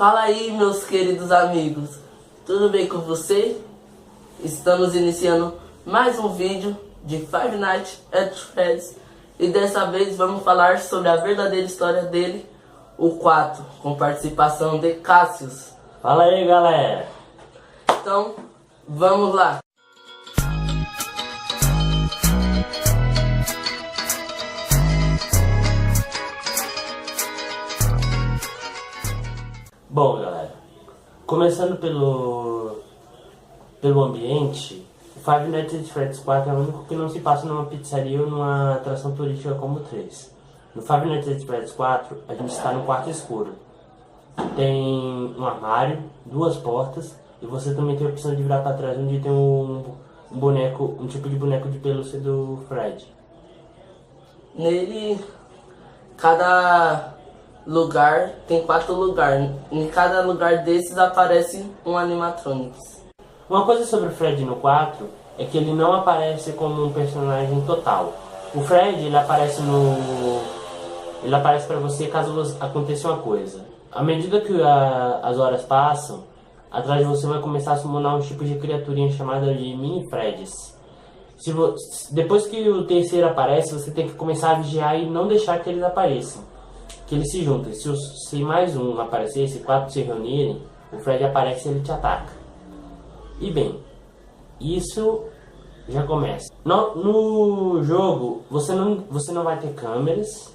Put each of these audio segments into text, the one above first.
Fala aí, meus queridos amigos, tudo bem com você? Estamos iniciando mais um vídeo de Five Nights at Freddy's e dessa vez vamos falar sobre a verdadeira história dele, o 4, com participação de Cassius. Fala aí, galera! Então, vamos lá! Bom, galera, começando pelo ambiente, o Five Nights at Freddy's 4 é o único que não se passa numa pizzaria ou numa atração turística como o 3. No Five Nights at Freddy's 4, a gente está no quarto escuro. Tem um armário, duas portas, e você também tem a opção de virar para trás onde tem um boneco, um tipo de boneco de pelúcia do Fred. Nele, cada lugar tem 4 lugares. Em cada lugar desses aparece um animatronics. Uma coisa sobre o Fred no 4 é que ele não aparece como um personagem total. O Fred, ele aparece para você caso aconteça uma coisa. À medida que as horas passam, atrás de você vai começar a summonar um tipo de criaturinha chamada de mini Freds. Depois que o terceiro aparece, você tem que começar a vigiar e não deixar que eles apareçam. Que eles se juntem. Se mais um aparecer, se 4 se reunirem, o Fred aparece e ele te ataca. E bem, isso já começa. No jogo, você não vai ter câmeras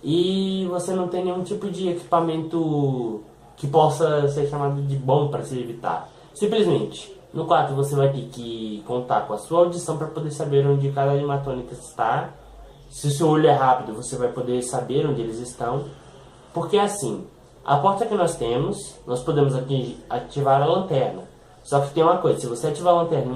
e você não tem nenhum tipo de equipamento que possa ser chamado de bom para se evitar. Simplesmente, no 4 você vai ter que contar com a sua audição para poder saber onde cada animatrônica está. Se o seu olho é rápido, você vai poder saber onde eles estão. Porque assim, a porta que nós temos, nós podemos ativar a lanterna. Só que tem uma coisa, se você ativar a lanterna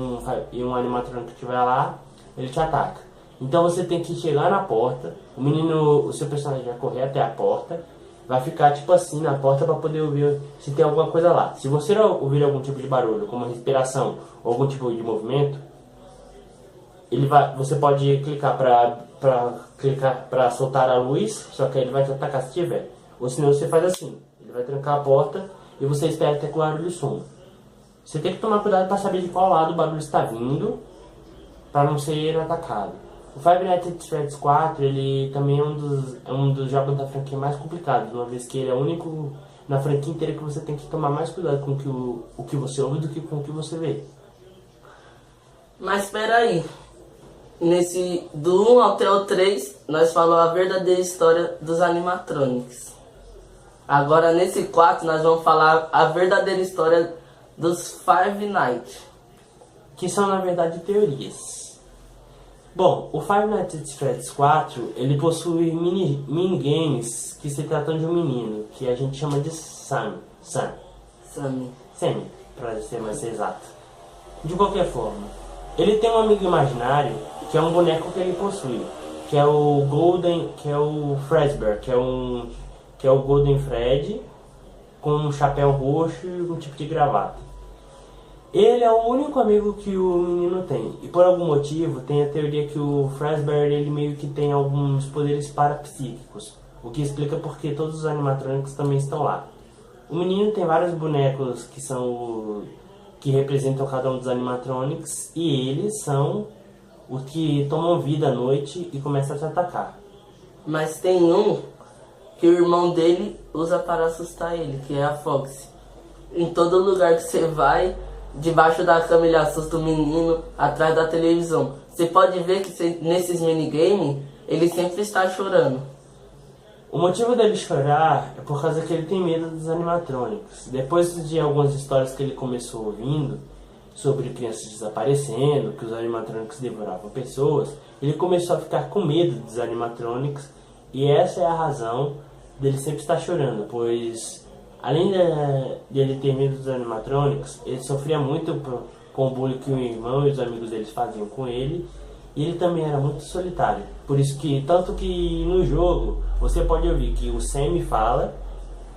e um animatrônico estiver lá, ele te ataca. Então você tem que chegar na porta, o seu personagem vai correr até a porta, vai ficar tipo assim na porta para poder ouvir se tem alguma coisa lá. Se você ouvir algum tipo de barulho, como respiração ou algum tipo de movimento, você pode clicar para soltar a luz, só que ele vai te atacar se tiver. Ou senão você faz assim, ele vai trancar a porta e você espera até que o barulho suma. Você tem que tomar cuidado para saber de qual lado o barulho está vindo, para não ser atacado. O Five Nights at Freddy's 4, ele também é um dos jogos da franquia mais complicados, uma vez que ele é o único na franquia inteira que você tem que tomar mais cuidado com o que você ouve do que com o que você vê. Mas espera aí. Do 1 até o 3, nós falamos a verdadeira história dos animatronics. Agora nesse 4, nós vamos falar a verdadeira história dos Five Nights. Que são na verdade teorias. Bom, o Five Nights at Freddy's 4, ele possui minigames que se tratam de um menino, que a gente chama de Sammy, para ser mais exato. De qualquer forma, ele tem um amigo imaginário, que é um boneco que ele possui, que é o Fredbear, que é o Golden Fred, com um chapéu roxo e um tipo de gravata. Ele é o único amigo que o menino tem, e por algum motivo tem a teoria que o Fredbear ele meio que tem alguns poderes parapsíquicos, o que explica porque todos os animatrônicos também estão lá. O menino tem vários bonecos que representam cada um dos animatronics, e eles são os que tomam vida à noite e começam a te atacar. Mas tem um que o irmão dele usa para assustar ele, que é a Foxy. Em todo lugar que você vai, debaixo da cama ele assusta o menino, atrás da televisão. Você pode ver que nesses minigames, ele sempre está chorando. O motivo dele chorar é por causa que ele tem medo dos animatrônicos. Depois de algumas histórias que ele começou ouvindo sobre crianças desaparecendo, que os animatrônicos devoravam pessoas, ele começou a ficar com medo dos animatrônicos, e essa é a razão dele sempre estar chorando, pois além de ele ter medo dos animatrônicos, ele sofria muito com o bullying que o irmão e os amigos deles faziam com ele, e ele também era muito solitário. Por isso que, tanto que no jogo, você pode ouvir que o Sammy fala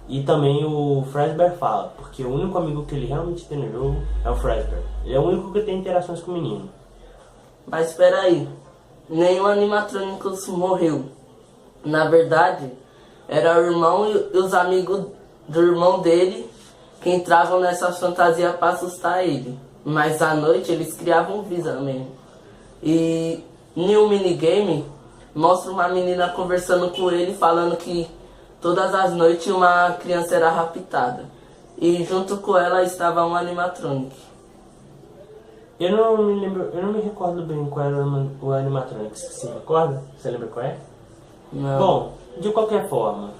e também o Fredbear fala, porque o único amigo que ele realmente tem no jogo é o Fredbear. Ele é o único que tem interações com o menino. Mas espera aí, nenhum animatrônicos morreu. Na verdade, era o irmão e os amigos do irmão dele que entravam nessa fantasia para assustar ele. Mas à noite eles criavam vida mesmo. E em um minigame mostra uma menina conversando com ele, falando que todas as noites uma criança era raptada. E junto com ela estava um animatronic. Eu não me recordo bem qual era o animatronic. Você se recorda? Você lembra qual é? Não. Bom, de qualquer forma,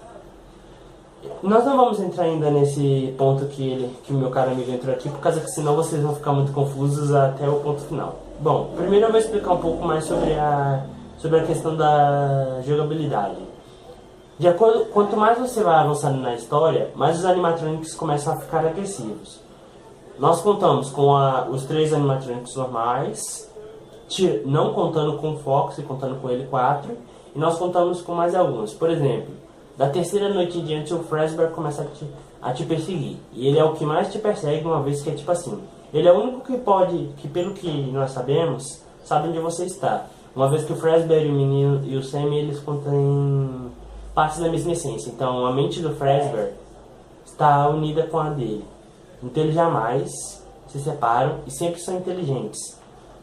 nós não vamos entrar ainda nesse ponto que o meu caro amigo entrou aqui, por causa que senão vocês vão ficar muito confusos até o ponto final. Bom, primeiro eu vou explicar um pouco mais sobre a questão da jogabilidade. Quanto mais você vai avançando na história, mais os animatronics começam a ficar agressivos. Nós contamos com os 3 animatronics normais, não contando com o Fox e contando com ele 4, e nós contamos com mais alguns. Por exemplo, da terceira noite em diante o Fazbear começa a te perseguir. E ele é o que mais te persegue, uma vez que é tipo assim. Ele é o único que pelo que nós sabemos, sabe onde você está. Uma vez que o Fazbear e o menino e o Sammy, eles contêm partes da mesma essência. Então a mente do Fazbear está unida com a dele. Então eles jamais se separam e sempre são inteligentes.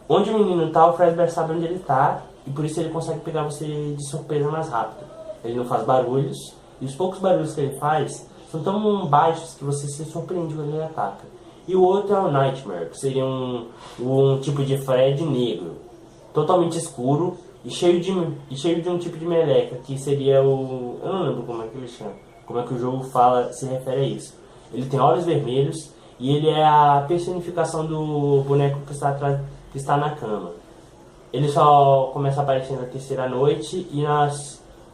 Onde o menino está, o Fazbear sabe onde ele está, e por isso ele consegue pegar você de surpresa mais rápido. Ele não faz barulhos, e os poucos barulhos que ele faz são tão baixos que você se surpreende quando ele ataca. E o outro é o Nightmare, que seria um tipo de Fred negro, totalmente escuro e cheio de um tipo de meleca, que seria o... eu não lembro como é que ele chama, como é que o jogo se refere a isso. Ele tem olhos vermelhos e ele é a personificação do boneco que está na cama. Ele só começa a aparecer na terceira noite e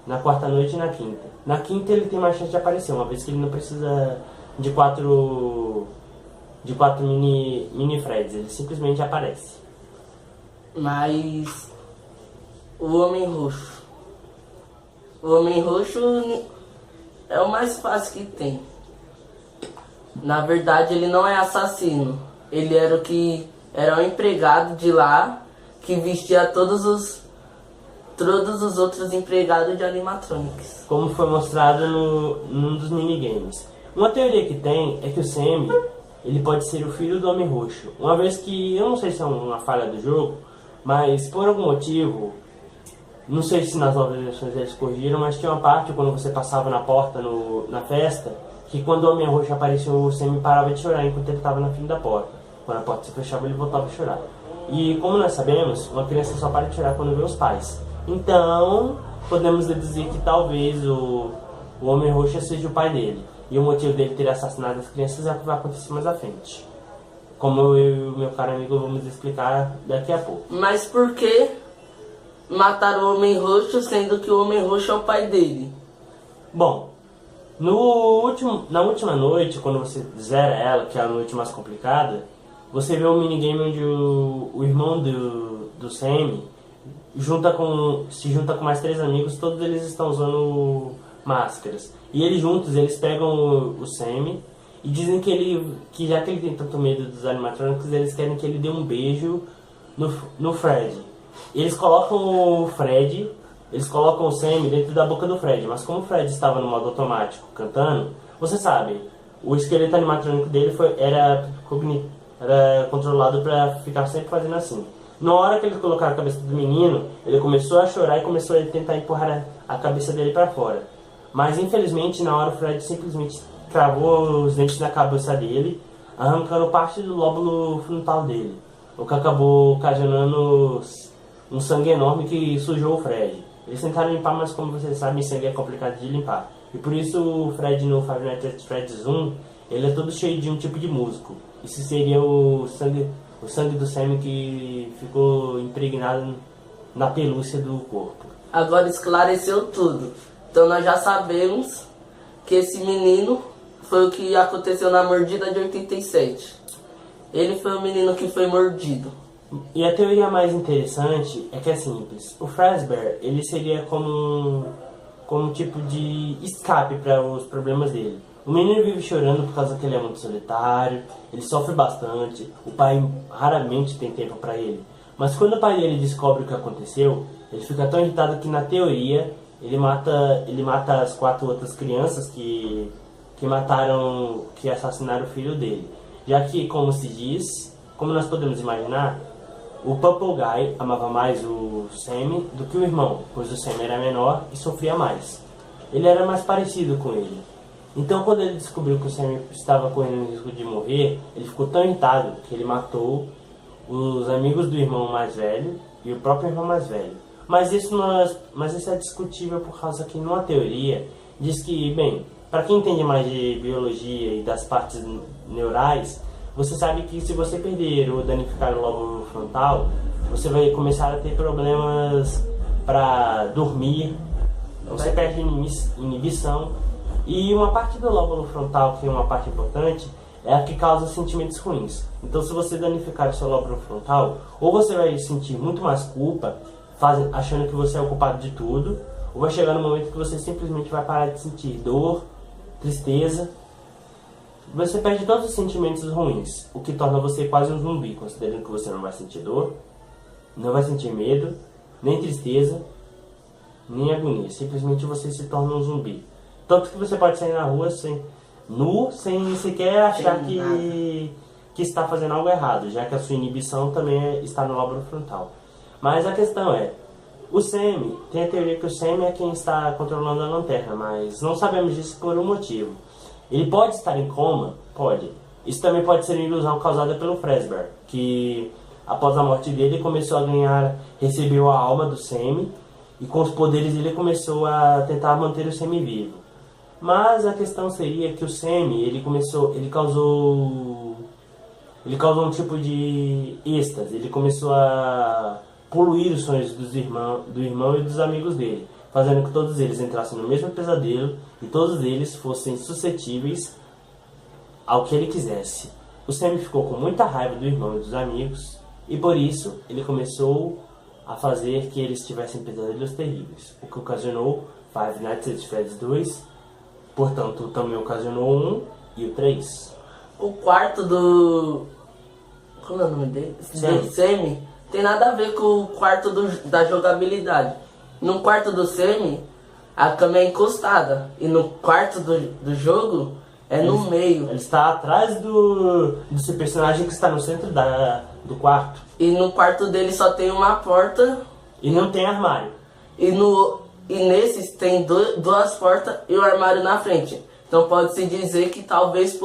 na quarta noite e na quinta. Na quinta ele tem mais chance de aparecer, uma vez que ele não precisa de quatro mini Freds, ele simplesmente aparece. Mas o Homem Roxo. O Homem Roxo é o mais fácil que tem. Na verdade ele não é assassino. Ele era um empregado de lá que vestia todos os outros empregados de animatronics. Como foi mostrado num dos minigames. Uma teoria que tem é que o Sammy, ele pode ser o filho do Homem Roxo. Uma vez que, eu não sei se é uma falha do jogo, mas por algum motivo, não sei se nas novas versões eles corrigiram, mas tinha uma parte quando você passava na porta na festa, que quando o Homem Roxo apareceu, o Sammy parava de chorar enquanto ele estava na frente da porta. Quando a porta se fechava, ele voltava a chorar. E como nós sabemos, uma criança só para de chorar quando vê os pais. Então, podemos deduzir que talvez o Homem Roxo seja o pai dele. E o motivo dele ter assassinado as crianças é o que vai acontecer mais à frente. Como eu e o meu caro amigo vamos explicar daqui a pouco. Mas por que mataram o Homem Roxo, sendo que o Homem Roxo é o pai dele? Bom, na última noite, quando você zera ela, que é a noite mais complicada, você vê um minigame onde o irmão do Sammy se junta com mais 3 amigos, todos eles estão usando máscaras. E eles juntos, eles pegam o Sammy e dizem que já que ele tem tanto medo dos animatronics, eles querem que ele dê um beijo no Fred. Eles colocam o Sammy dentro da boca do Fred, mas como o Fred estava no modo automático cantando, você sabe, o esqueleto animatrônico dele era controlado para ficar sempre fazendo assim. Na hora que eles colocaram a cabeça do menino, ele começou a chorar e começou a tentar empurrar a cabeça dele para fora. Mas infelizmente, na hora o Fred simplesmente cravou os dentes na cabeça dele, arrancando parte do lóbulo frontal dele, o que acabou ocasionando um sangue enorme que sujou o Fred. Eles tentaram limpar, mas como vocês sabem, sangue é complicado de limpar. E por isso o Fred no Five Nights at Freddy's 1, ele é todo cheio de um tipo de músculo. Isso seria o sangue do Sammy que ficou impregnado na pelúcia do corpo. Agora esclareceu tudo. Então nós já sabemos que esse menino foi o que aconteceu na mordida de 87. Ele foi o menino que foi mordido. E a teoria mais interessante é que é simples. O Fazbear, ele seria como um tipo de escape para os problemas dele. O menino vive chorando por causa que ele é muito solitário, ele sofre bastante, o pai raramente tem tempo para ele. Mas quando o pai dele descobre o que aconteceu, ele fica tão irritado que na teoria ele mata as 4 outras crianças que que assassinaram o filho dele. Já que, como se diz, como nós podemos imaginar, o Purple Guy amava mais o Sam do que o irmão, pois o Sam era menor e sofria mais. Ele era mais parecido com ele. Então, quando ele descobriu que o Sam estava correndo risco de morrer, ele ficou tão irritado que ele matou os amigos do irmão mais velho e o próprio irmão mais velho. Mas isso é discutível por causa que, numa teoria, diz que, bem, para quem entende mais de biologia e das partes neurais, você sabe que se você perder ou danificar o lóbulo frontal, você vai começar a ter problemas para dormir, você perde inibição, e uma parte do lóbulo frontal, que é uma parte importante, é a que causa sentimentos ruins. Então, se você danificar o seu lóbulo frontal, ou você vai sentir muito mais culpa, achando que você é o culpado de tudo, ou vai chegar no momento que você simplesmente vai parar de sentir dor, tristeza. Você perde todos os sentimentos ruins, o que torna você quase um zumbi, considerando que você não vai sentir dor, não vai sentir medo, nem tristeza, nem agonia. Simplesmente você se torna um zumbi. Tanto que você pode sair na rua nu, sem sequer achar que está fazendo algo errado, já que a sua inibição também está no lóbulo frontal. Mas a questão é, o Sam, tem a teoria que o Sam é quem está controlando a lanterna, mas não sabemos disso por um motivo. Ele pode estar em coma? Pode. Isso também pode ser uma ilusão causada pelo Fazbear, que após a morte dele recebeu a alma do Sam, e com os poderes ele começou a tentar manter o Sam vivo. Mas a questão seria que o Sam, ele causou um tipo de êxtase, ele começou a poluir os sonhos do irmão e dos amigos dele, fazendo que todos eles entrassem no mesmo pesadelo e todos eles fossem suscetíveis ao que ele quisesse. O Sam ficou com muita raiva do irmão e dos amigos, e por isso ele começou a fazer que eles tivessem pesadelos terríveis, o que ocasionou Five Nights at Freddy's 2, portanto também ocasionou o 1 e o 3. O quarto do... Como é o nome dele? Do Sam tem nada a ver com o quarto da jogabilidade. No quarto do Sam, a cama é encostada. E no quarto do jogo, é no meio. Ele está atrás do seu personagem que está no centro do quarto. E no quarto dele só tem uma porta. E não tem armário. E nesses tem duas portas e o armário na frente. Então pode-se dizer que talvez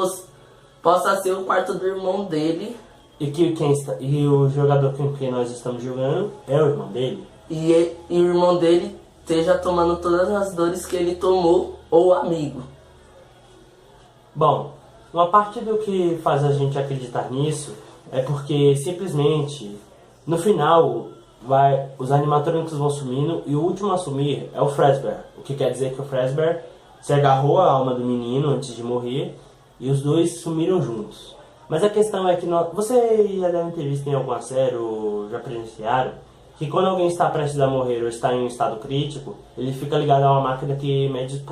possa ser o quarto do irmão dele. E o jogador com quem nós estamos jogando é o irmão dele. E o irmão dele esteja tomando todas as dores que ele tomou, ou amigo. Bom, uma parte do que faz a gente acreditar nisso é porque simplesmente no final os animatrônicos vão sumindo e o último a sumir é o Fazbear. O que quer dizer que o Fazbear se agarrou à alma do menino antes de morrer e os dois sumiram juntos. Mas a questão é que você já deve ter visto em alguma série ou já presenciaram que quando alguém está prestes a morrer ou está em um estado crítico, ele fica ligado a uma máquina que mede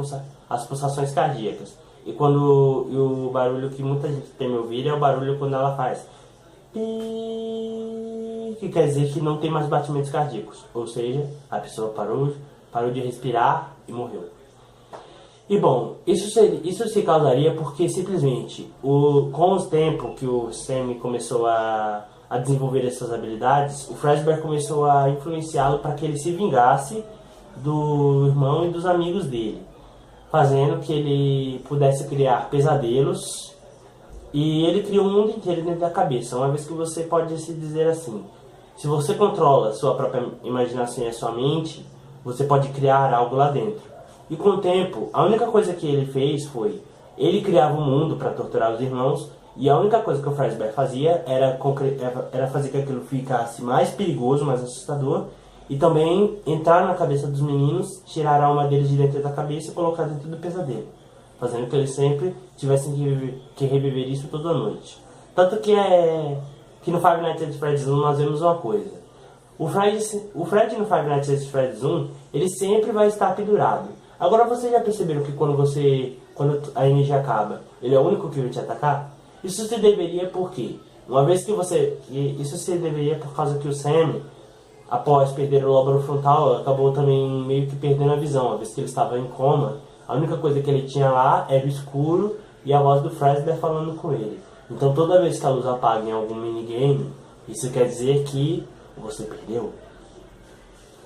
as pulsações cardíacas. E o barulho que muita gente teme ouvir é o barulho quando ela faz pi, que quer dizer que não tem mais batimentos cardíacos. Ou seja, a pessoa parou de respirar e morreu. E bom, isso se causaria porque simplesmente com o tempo que o Sam começou a desenvolver essas habilidades, o Fazbear começou a influenciá-lo para que ele se vingasse do irmão e dos amigos dele, fazendo que ele pudesse criar pesadelos, e ele criou um mundo inteiro dentro da cabeça, uma vez que você pode se dizer assim, se você controla a sua própria imaginação e a sua mente, você pode criar algo lá dentro. E com o tempo, a única coisa que ele fez foi, ele criava um mundo para torturar os irmãos, e a única coisa que o Fazbear fazia era fazer que aquilo ficasse mais perigoso, mais assustador, e também entrar na cabeça dos meninos, tirar a alma deles de dentro da cabeça e colocar dentro do pesadelo, fazendo que eles sempre tivessem que reviver isso toda noite. Tanto que no Five Nights at Freddy's 1 nós vemos uma coisa. O Fred no Five Nights at Freddy's 1, ele sempre vai estar pendurado. Agora vocês já perceberam que quando a energia acaba, ele é o único que vai te atacar? Isso se deveria por quê? Isso se deveria por causa que o Sam, após perder o lóbulo frontal, acabou também meio que perdendo a visão, uma vez que ele estava em coma, A única coisa que ele tinha lá era o escuro e a voz do Fazbear falando com ele. Então toda vez que a luz apaga em algum minigame, isso quer dizer que você perdeu.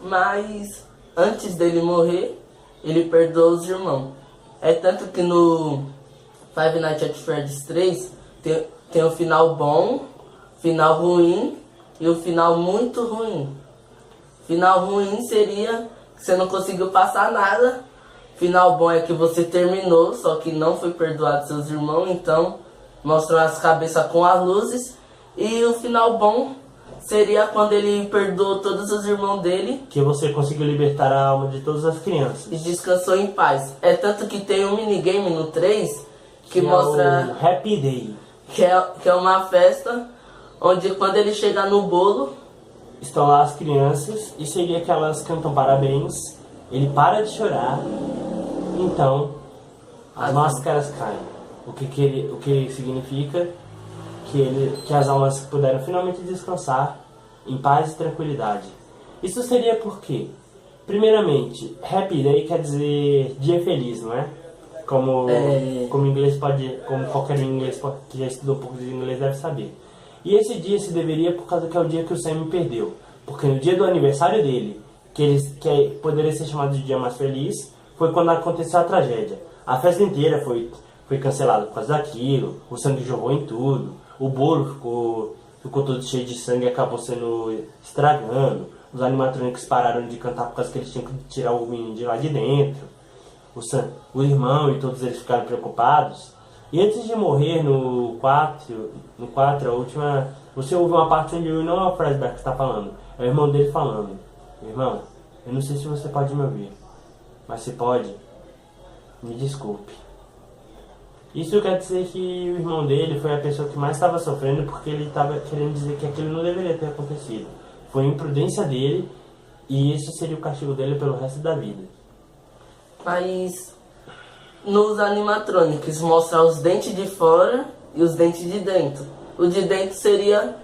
Mas antes dele morrer, ele perdoou os irmãos. É tanto que no Five Nights at Freddy's 3 tem o final bom, final ruim e o final muito ruim. Final ruim seria que você não conseguiu passar nada. Final bom é que você terminou, só que não foi perdoado seus irmãos, então mostram as cabeças com as luzes. E o final bom seria quando ele perdoou todos os irmãos dele. Que você conseguiu libertar a alma de todas as crianças. E descansou em paz. É tanto que tem um minigame no 3 que mostra é o Happy Day. que é uma festa onde quando ele chegar no bolo, estão lá as crianças e seria que elas cantam parabéns, ele para de chorar, então as máscaras caem. O que significa que as almas puderam finalmente descansar em paz e tranquilidade. Isso seria porque, primeiramente, Happy Day quer dizer dia feliz, não é? Como qualquer inglês que já estudou um pouco de inglês deve saber. E esse dia se deveria por causa que é o dia que o Sam perdeu. Porque no dia do aniversário dele, que poderia ser chamado de dia mais feliz, foi quando aconteceu a tragédia. A festa inteira foi cancelada por causa daquilo, o sangue jorrou em tudo, o bolo ficou todo cheio de sangue e acabou sendo estragando, os animatrônicos pararam de cantar por causa que eles tinham que tirar o menino de lá de dentro, o irmão e todos eles ficaram preocupados. E antes de morrer no 4, a última, você ouve uma parte onde não é o Fazbear que está falando, é o irmão dele falando: irmão, eu não sei se você pode me ouvir, mas se pode, me desculpe. Isso quer dizer que o irmão dele foi a pessoa que mais estava sofrendo porque ele estava querendo dizer que aquilo não deveria ter acontecido. Foi imprudência dele e isso seria o castigo dele pelo resto da vida. mas nos animatronics mostra os dentes de fora e os dentes de dentro. O de dentro seria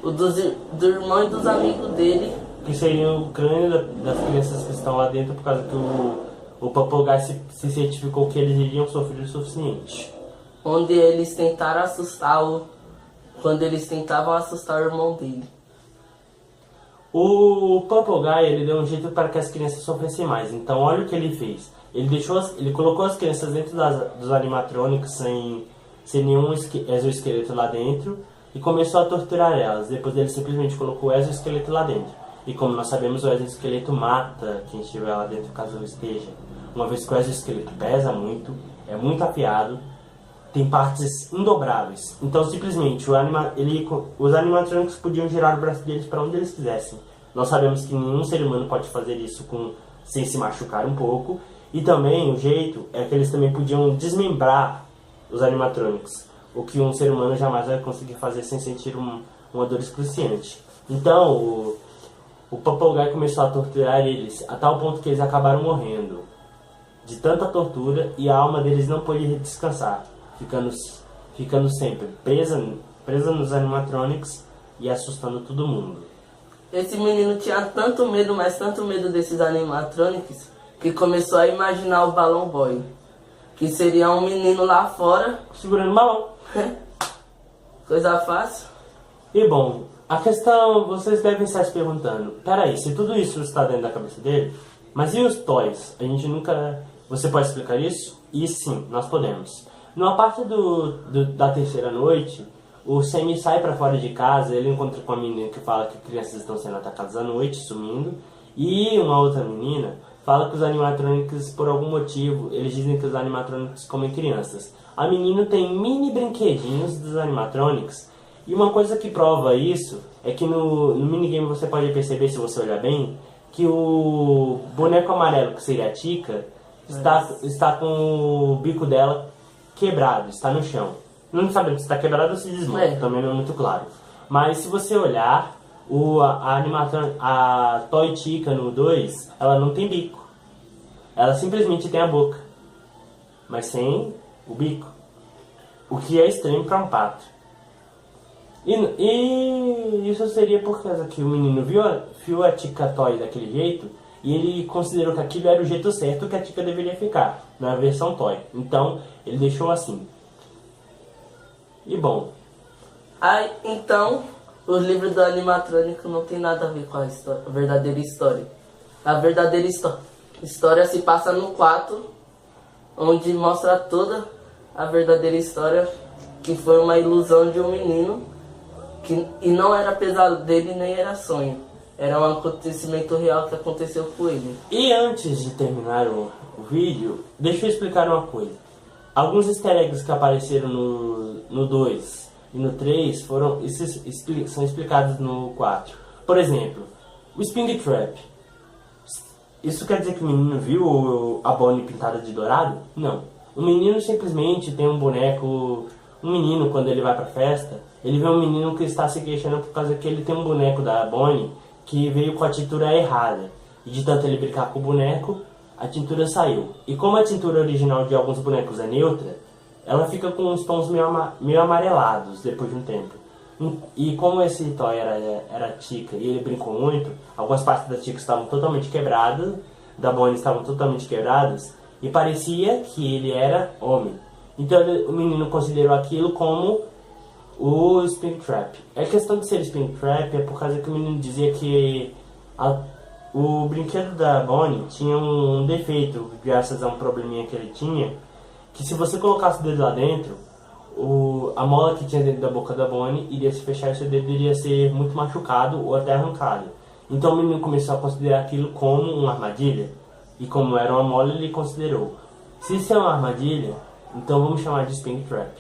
o do irmão e dos amigos dele. Que seria o crânio das crianças que estão lá dentro por causa que o papagaio se certificou que eles iriam sofrer o suficiente. Onde eles tentaram quando eles tentavam assustar o irmão dele. O papagaio, ele deu um jeito para que as crianças sofressem mais. Então olha o que ele fez. Ele colocou as crianças dentro dos animatrônicos sem nenhum exoesqueleto lá dentro e começou a torturar elas. Depois ele simplesmente colocou o exoesqueleto lá dentro. E como nós sabemos, o exoesqueleto mata quem estiver lá dentro caso esteja. Uma vez que o exoesqueleto pesa muito, é muito afiado, tem partes indobráveis. Então simplesmente os animatrônicos podiam girar o braço deles para onde eles quisessem. Nós sabemos que nenhum ser humano pode fazer isso sem se machucar um pouco. E também o jeito é que eles também podiam desmembrar os animatrônicos, o que um ser humano jamais vai conseguir fazer sem sentir uma dor excruciante. Então o papagaio começou a torturar eles a tal ponto que eles acabaram morrendo de tanta tortura e a alma deles não pôde descansar, ficando sempre presa nos animatrônicos e assustando todo mundo. Esse menino tinha tanto medo, mas tanto medo desses animatronics, que começou a imaginar o Balão Boy, que seria um menino lá fora segurando o balão. Coisa fácil. E bom, a questão, vocês devem estar se perguntando: peraí, se tudo isso está dentro da cabeça dele, mas e os toys? A gente nunca... Você pode explicar isso? E sim, nós podemos. Numa parte da terceira noite, o Sammy sai para fora de casa, ele encontra com a menina que fala que crianças estão sendo atacadas à noite, sumindo, e uma outra menina fala que os animatrônicos, por algum motivo, eles dizem que os animatrônicos comem crianças. A menina tem mini brinquedinhos dos animatrônicos, e uma coisa que prova isso é que no minigame você pode perceber, se você olhar bem, que o boneco amarelo, que seria a Tika, está com o bico dela quebrado, está no chão. Não sabemos se está quebrado ou se desmonta, também não é muito claro. Mas se você olhar, a Toy Tika no 2, ela não tem bico. Ela simplesmente tem a boca, mas sem o bico. O que é estranho para um pato. E isso seria por causa que o menino viu a Tika Toy daquele jeito e ele considerou que aquilo era o jeito certo que a Chica deveria ficar, na versão Toy. Então, ele deixou assim. E bom... Aí, então, os livros do animatrônico não tem nada a ver com a verdadeira história. A verdadeira história se passa no 4, onde mostra toda a verdadeira história, que foi uma ilusão de um menino, e não era pesadelo dele nem era sonho. Era um acontecimento real que aconteceu com ele. E antes de terminar o vídeo, deixa eu explicar uma coisa. Alguns easter eggs que apareceram no 2 e no 3 são explicados no 4. Por exemplo, o Spring Trap. Isso quer dizer que o menino viu a Bonnie pintada de dourado? Não. O menino simplesmente tem um boneco... Um menino, quando ele vai pra festa, ele vê um menino que está se queixando por causa que ele tem um boneco da Bonnie que veio com a tintura errada. E de tanto ele brincar com o boneco, a tintura saiu. E como a tintura original de alguns bonecos é neutra, ela fica com uns tons meio amarelados depois de um tempo. E como esse toy era Chica e ele brincou muito, algumas partes da Chica estavam totalmente quebradas, da Bonnie estavam totalmente quebradas, e parecia que ele era homem. Então o menino considerou aquilo como o Spring Trap. A questão de ser Spring Trap é por causa que o menino dizia que o brinquedo da Bonnie tinha um defeito, graças a um probleminha que ele tinha, que se você colocasse o dedo lá dentro, a mola que tinha dentro da boca da Bonnie iria se fechar e seu dedo iria ser muito machucado ou até arrancado. Então o menino começou a considerar aquilo como uma armadilha, e como era uma mola ele considerou: se isso é uma armadilha, então vamos chamar de Spring Trap.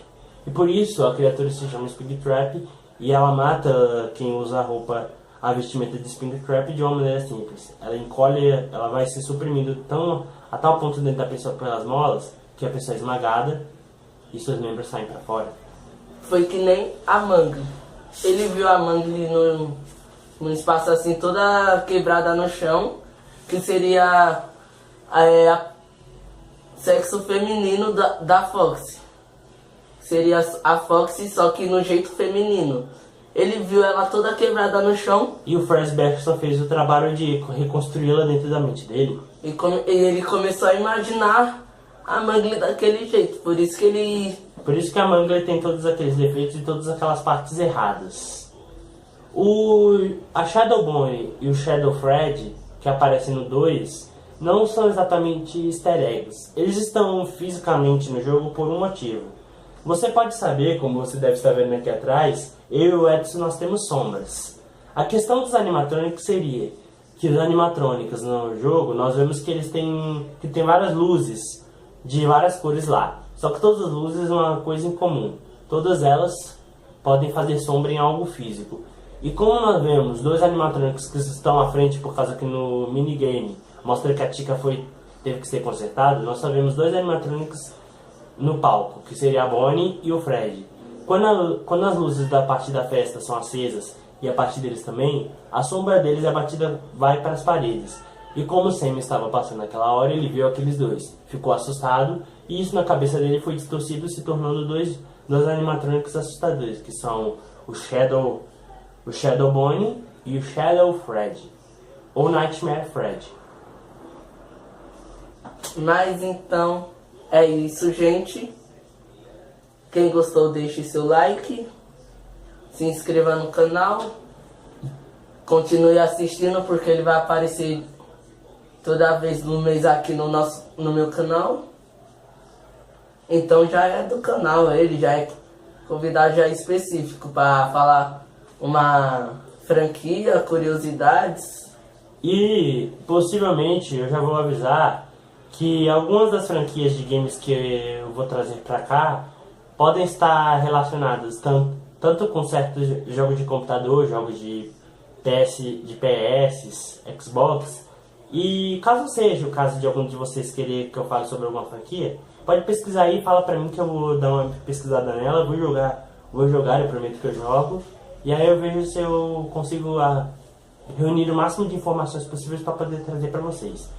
E por isso a criatura se chama Spring Trap, e ela mata quem usa a vestimenta de Spring Trap de uma maneira simples. Ela encolhe, ela vai se suprimindo a tal ponto dentro da pessoa pelas molas, que a pessoa é esmagada e seus membros saem pra fora. Foi que nem a Mangli. Ele viu a Mangli num espaço assim, toda quebrada no chão, que seria sexo feminino da Foxy. Seria a Foxy, só que no jeito feminino. Ele viu ela toda quebrada no chão. E o Fazbear só fez o trabalho de reconstruí-la dentro da mente dele. E ele começou a imaginar a Mangli daquele jeito. Por isso que a Mangli tem todos aqueles defeitos e todas aquelas partes erradas. A Shadow Bonnie e o Shadow Fred, que aparecem no 2, não são exatamente easter eggs. Eles estão fisicamente no jogo por um motivo. Você pode saber, como você deve estar vendo aqui atrás, eu e o Edson nós temos sombras. A questão dos animatrônicos seria que os animatrônicos no jogo, nós vemos que eles têm várias luzes de várias cores lá. Só que todas as luzes são uma coisa em comum. Todas elas podem fazer sombra em algo físico. E como nós vemos dois animatrônicos que estão à frente por causa que no minigame mostra que a Chica teve que ser consertada, nós só vemos dois animatrônicos no palco, que seria a Bonnie e o Fred. Quando as luzes da parte da festa são acesas e a parte deles também, a sombra deles abatida vai para as paredes. E como o Sam estava passando naquela hora, ele viu aqueles dois, ficou assustado, e isso na cabeça dele foi distorcido, se tornando dois animatrônicos assustadores, que são o Shadow Bonnie e o Shadow Fred, ou Nightmare Fred. Mas então é isso, gente. Quem gostou, deixe seu like, se inscreva no canal, continue assistindo porque ele vai aparecer toda vez no mês aqui no meu canal. Então já é do canal, ele já é convidado já específico para falar uma franquia, curiosidades. E possivelmente eu já vou avisar que algumas das franquias de games que eu vou trazer para cá podem estar relacionadas tanto com certos jogos de computador, jogos de PS, Xbox. E caso seja o caso de algum de vocês querer que eu fale sobre alguma franquia, pode pesquisar aí e fala pra mim que eu vou dar uma pesquisada nela, vou jogar, eu prometo que eu jogo. E aí eu vejo se eu consigo reunir o máximo de informações possíveis para poder trazer para vocês.